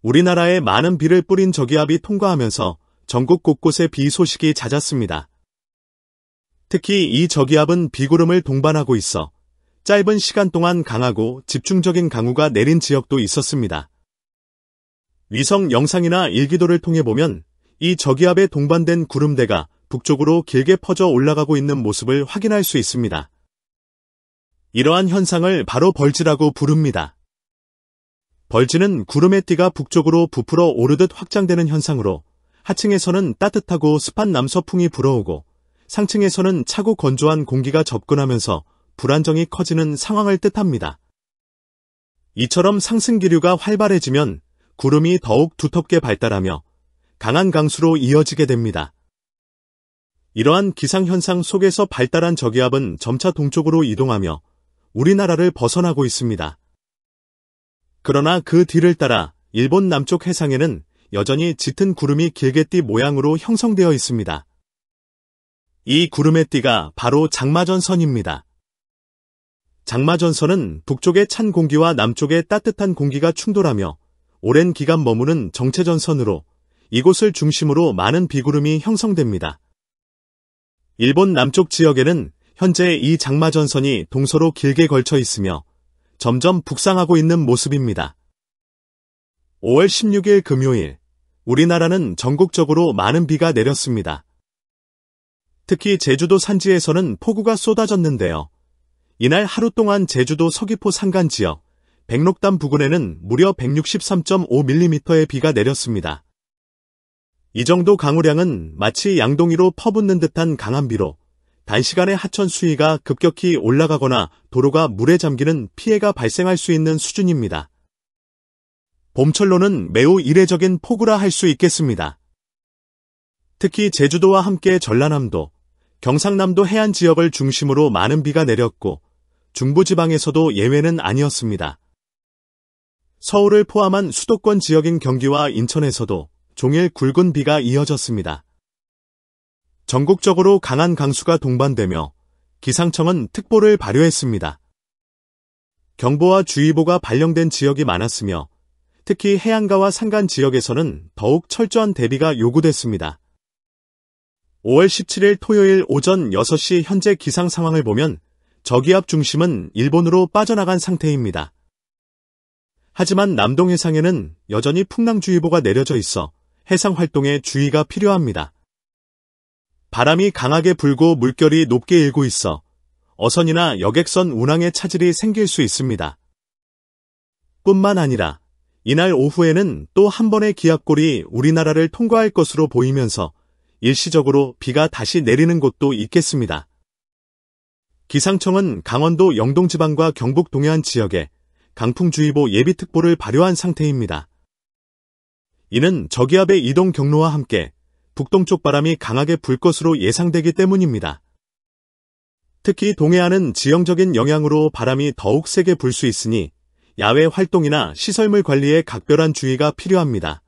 우리나라에 많은 비를 뿌린 저기압이 통과하면서 전국 곳곳에 비 소식이 잦았습니다. 특히 이 저기압은 비구름을 동반하고 있어 짧은 시간 동안 강하고 집중적인 강우가 내린 지역도 있었습니다. 위성 영상이나 일기도를 통해 보면 이 저기압에 동반된 구름대가 북쪽으로 길게 퍼져 올라가고 있는 모습을 확인할 수 있습니다. 이러한 현상을 바로 벌지라고 부릅니다. 벌지는 구름의 띠가 북쪽으로 부풀어 오르듯 확장되는 현상으로 하층에서는 따뜻하고 습한 남서풍이 불어오고 상층에서는 차고 건조한 공기가 접근하면서 불안정이 커지는 상황을 뜻합니다. 이처럼 상승 기류가 활발해지면 구름이 더욱 두텁게 발달하며 강한 강수로 이어지게 됩니다. 이러한 기상현상 속에서 발달한 저기압은 점차 동쪽으로 이동하며 우리나라를 벗어나고 있습니다. 그러나 그 뒤를 따라 일본 남쪽 해상에는 여전히 짙은 구름이 길게띠 모양으로 형성되어 있습니다. 이 구름의 띠가 바로 장마전선입니다. 장마전선은 북쪽의 찬 공기와 남쪽의 따뜻한 공기가 충돌하며 오랜 기간 머무는 정체전선으로 이곳을 중심으로 많은 비구름이 형성됩니다. 일본 남쪽 지역에는 현재 이 장마전선이 동서로 길게 걸쳐 있으며 점점 북상하고 있는 모습입니다. 5월 16일 금요일, 우리나라는 전국적으로 많은 비가 내렸습니다. 특히 제주도 산지에서는 폭우가 쏟아졌는데요. 이날 하루 동안 제주도 서귀포 산간 지역, 백록담 부근에는 무려 163.5mm의 비가 내렸습니다. 이 정도 강우량은 마치 양동이로 퍼붓는 듯한 강한 비로 단시간에 하천 수위가 급격히 올라가거나 도로가 물에 잠기는 피해가 발생할 수 있는 수준입니다. 봄철로는 매우 이례적인 폭우라 할 수 있겠습니다. 특히 제주도와 함께 전라남도, 경상남도 해안 지역을 중심으로 많은 비가 내렸고 중부지방에서도 예외는 아니었습니다. 서울을 포함한 수도권 지역인 경기와 인천에서도 종일 굵은 비가 이어졌습니다. 전국적으로 강한 강수가 동반되며 기상청은 특보를 발효했습니다. 경보와 주의보가 발령된 지역이 많았으며 특히 해안가와 산간 지역에서는 더욱 철저한 대비가 요구됐습니다. 5월 17일 토요일 오전 6시 현재 기상 상황을 보면 저기압 중심은 일본으로 빠져나간 상태입니다. 하지만 남동 해상에는 여전히 풍랑주의보가 내려져 있어 해상 활동에 주의가 필요합니다. 바람이 강하게 불고 물결이 높게 일고 있어 어선이나 여객선 운항에 차질이 생길 수 있습니다. 뿐만 아니라 이날 오후에는 또 한 번의 기압골이 우리나라를 통과할 것으로 보이면서 일시적으로 비가 다시 내리는 곳도 있겠습니다. 기상청은 강원도 영동지방과 경북 동해안 지역에 강풍주의보 예비특보를 발효한 상태입니다. 이는 저기압의 이동 경로와 함께 북동쪽 바람이 강하게 불 것으로 예상되기 때문입니다. 특히 동해안은 지형적인 영향으로 바람이 더욱 세게 불 수 있으니 야외 활동이나 시설물 관리에 각별한 주의가 필요합니다.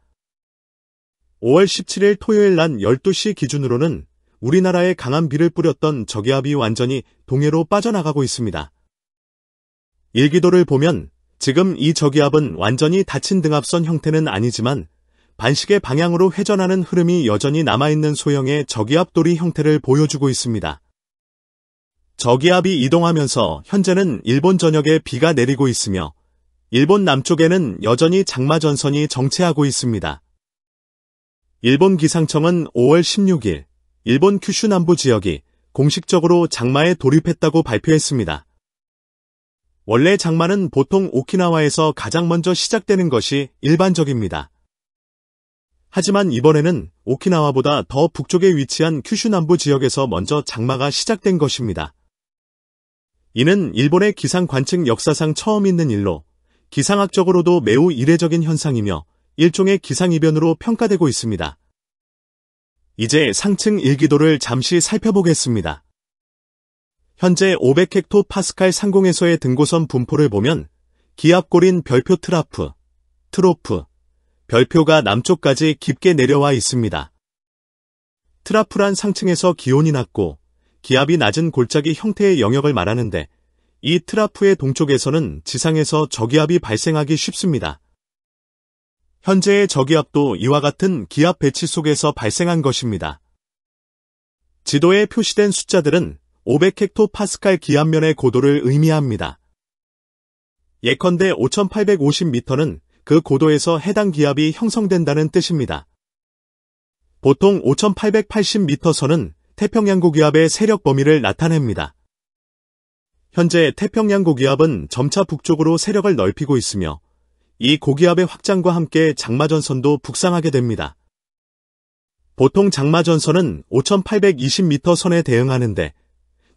5월 17일 토요일 낮 12시 기준으로는 우리나라에 강한 비를 뿌렸던 저기압이 완전히 동해로 빠져나가고 있습니다. 일기도를 보면 지금 이 저기압은 완전히 닫힌 등압선 형태는 아니지만 반시계 방향으로 회전하는 흐름이 여전히 남아있는 소형의 저기압돌이 형태를 보여주고 있습니다. 저기압이 이동하면서 현재는 일본 전역에 비가 내리고 있으며 일본 남쪽에는 여전히 장마전선이 정체하고 있습니다. 일본 기상청은 5월 16일 일본 큐슈 남부 지역이 공식적으로 장마에 돌입했다고 발표했습니다. 원래 장마는 보통 오키나와에서 가장 먼저 시작되는 것이 일반적입니다. 하지만 이번에는 오키나와보다 더 북쪽에 위치한 큐슈 남부 지역에서 먼저 장마가 시작된 것입니다. 이는 일본의 기상 관측 역사상 처음 있는 일로 기상학적으로도 매우 이례적인 현상이며 일종의 기상이변으로 평가되고 있습니다. 이제 상층 일기도를 잠시 살펴보겠습니다. 현재 500헥토파스칼 상공에서의 등고선 분포를 보면 기압골인 별표 트라프, 트로프, 별표가 남쪽까지 깊게 내려와 있습니다. 트라프란 상층에서 기온이 낮고 기압이 낮은 골짜기 형태의 영역을 말하는데 이 트라프의 동쪽에서는 지상에서 저기압이 발생하기 쉽습니다. 현재의 저기압도 이와 같은 기압 배치 속에서 발생한 것입니다. 지도에 표시된 숫자들은 500헥토파스칼 기압면의 고도를 의미합니다. 예컨대 5850m는 그 고도에서 해당 기압이 형성된다는 뜻입니다. 보통 5880m 선은 태평양 고기압의 세력 범위를 나타냅니다. 현재 태평양 고기압은 점차 북쪽으로 세력을 넓히고 있으며 이 고기압의 확장과 함께 장마전선도 북상하게 됩니다. 보통 장마전선은 5820m 선에 대응하는데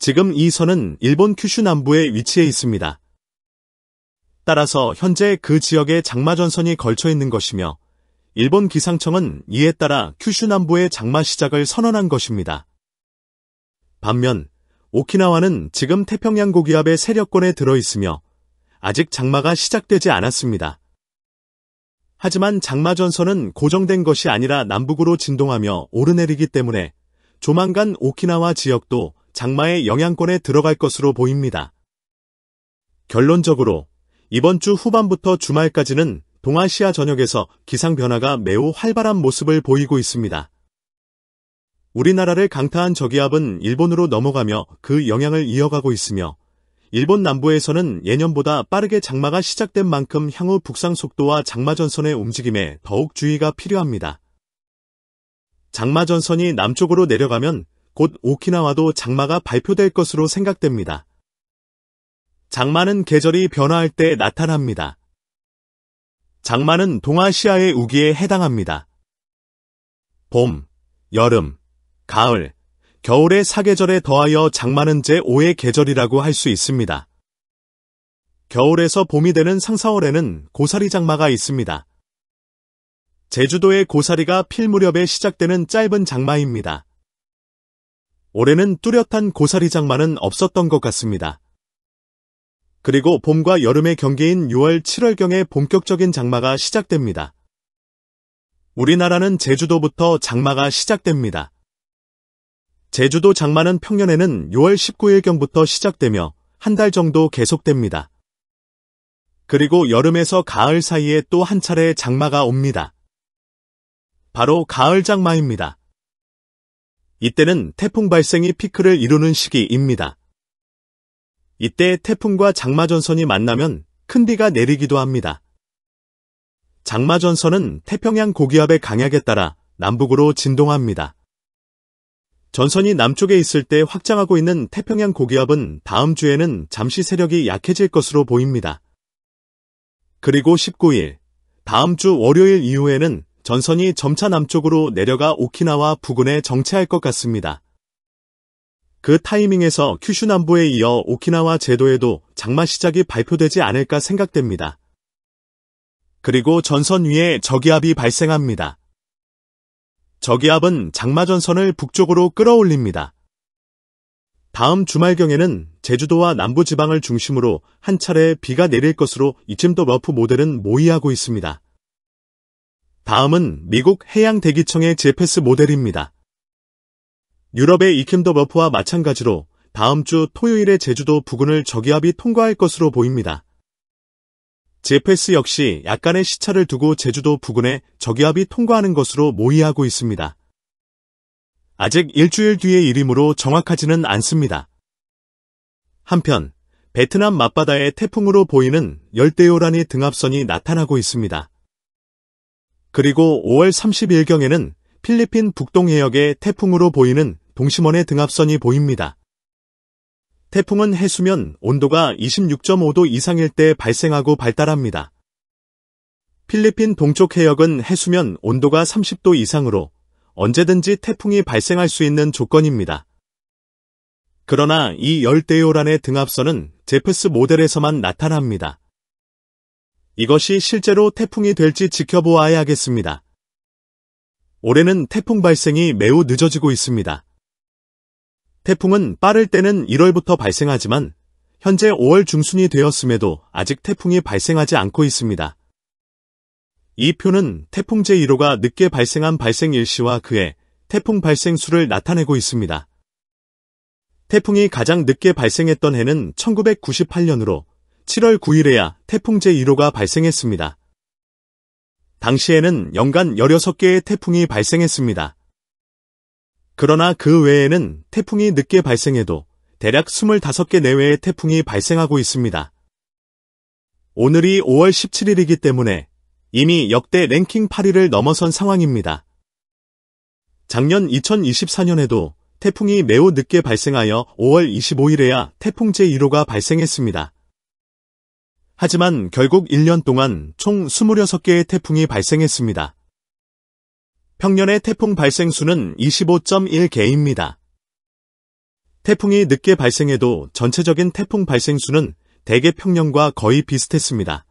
지금 이 선은 일본 큐슈 남부에 위치해 있습니다. 따라서 현재 그 지역에 장마전선이 걸쳐 있는 것이며 일본 기상청은 이에 따라 큐슈 남부의 장마 시작을 선언한 것입니다. 반면 오키나와는 지금 태평양 고기압의 세력권에 들어있으며 아직 장마가 시작되지 않았습니다. 하지만 장마전선은 고정된 것이 아니라 남북으로 진동하며 오르내리기 때문에 조만간 오키나와 지역도 장마의 영향권에 들어갈 것으로 보입니다. 결론적으로 이번 주 후반부터 주말까지는 동아시아 전역에서 기상 변화가 매우 활발한 모습을 보이고 있습니다. 우리나라를 강타한 저기압은 일본으로 넘어가며 그 영향을 이어가고 있으며 일본 남부에서는 예년보다 빠르게 장마가 시작된 만큼 향후 북상 속도와 장마전선의 움직임에 더욱 주의가 필요합니다. 장마전선이 남쪽으로 내려가면 곧 오키나와도 장마가 발표될 것으로 생각됩니다. 장마는 계절이 변화할 때 나타납니다. 장마는 동아시아의 우기에 해당합니다. 봄, 여름, 가을, 겨울의 4계절에 더하여 장마는 제5의 계절이라고 할 수 있습니다. 겨울에서 봄이 되는 상사월에는 고사리 장마가 있습니다. 제주도의 고사리가 필 무렵에 시작되는 짧은 장마입니다. 올해는 뚜렷한 고사리 장마는 없었던 것 같습니다. 그리고 봄과 여름의 경계인 6월, 7월경에 본격적인 장마가 시작됩니다. 우리나라는 제주도부터 장마가 시작됩니다. 제주도 장마는 평년에는 6월 19일경부터 시작되며 한 달 정도 계속됩니다. 그리고 여름에서 가을 사이에 또 한 차례 장마가 옵니다. 바로 가을 장마입니다. 이때는 태풍 발생이 피크를 이루는 시기입니다. 이때 태풍과 장마전선이 만나면 큰 비가 내리기도 합니다. 장마전선은 태평양 고기압의 강약에 따라 남북으로 진동합니다. 전선이 남쪽에 있을 때 확장하고 있는 태평양 고기압은 다음 주에는 잠시 세력이 약해질 것으로 보입니다. 그리고 19일, 다음 주 월요일 이후에는 전선이 점차 남쪽으로 내려가 오키나와 부근에 정체할 것 같습니다. 그 타이밍에서 큐슈 남부에 이어 오키나와 제도에도 장마 시작이 발표되지 않을까 생각됩니다. 그리고 전선 위에 저기압이 발생합니다. 저기압은 장마전선을 북쪽으로 끌어올립니다. 다음 주말경에는 제주도와 남부지방을 중심으로 한 차례 비가 내릴 것으로 이쯤 더 러프 모델은 모의하고 있습니다. 다음은 미국 해양대기청의 제페스 모델입니다. 유럽의 이킴더 러프와 마찬가지로 다음 주 토요일에 제주도 부근을 저기압이 통과할 것으로 보입니다. 제페스 역시 약간의 시차를 두고 제주도 부근에 저기압이 통과하는 것으로 모의하고 있습니다. 아직 일주일 뒤의 일이므로 정확하지는 않습니다. 한편 베트남 맞바다에 태풍으로 보이는 열대요란이 등압선이 나타나고 있습니다. 그리고 5월 30일경에는 필리핀 북동해역에 태풍으로 보이는 동심원의 등압선이 보입니다. 태풍은 해수면 온도가 26.5도 이상일 때 발생하고 발달합니다. 필리핀 동쪽 해역은 해수면 온도가 30도 이상으로 언제든지 태풍이 발생할 수 있는 조건입니다. 그러나 이 열대요란의 등압선은 제페스 모델에서만 나타납니다. 이것이 실제로 태풍이 될지 지켜보아야겠습니다. 올해는 태풍 발생이 매우 늦어지고 있습니다. 태풍은 빠를 때는 1월부터 발생하지만 현재 5월 중순이 되었음에도 아직 태풍이 발생하지 않고 있습니다. 이 표는 태풍 제1호가 늦게 발생한 발생 일시와 그의 태풍 발생 수를 나타내고 있습니다. 태풍이 가장 늦게 발생했던 해는 1998년으로 7월 9일에야 태풍 제1호가 발생했습니다. 당시에는 연간 16개의 태풍이 발생했습니다. 그러나 그 외에는 태풍이 늦게 발생해도 대략 25개 내외의 태풍이 발생하고 있습니다. 오늘이 5월 17일이기 때문에 이미 역대 랭킹 8위를 넘어선 상황입니다. 작년 2024년에도 태풍이 매우 늦게 발생하여 5월 25일에야 태풍 제1호가 발생했습니다. 하지만 결국 1년 동안 총 26개의 태풍이 발생했습니다. 평년의 태풍 발생 수는 25.1개입니다. 태풍이 늦게 발생해도 전체적인 태풍 발생 수는 대개 평년과 거의 비슷했습니다.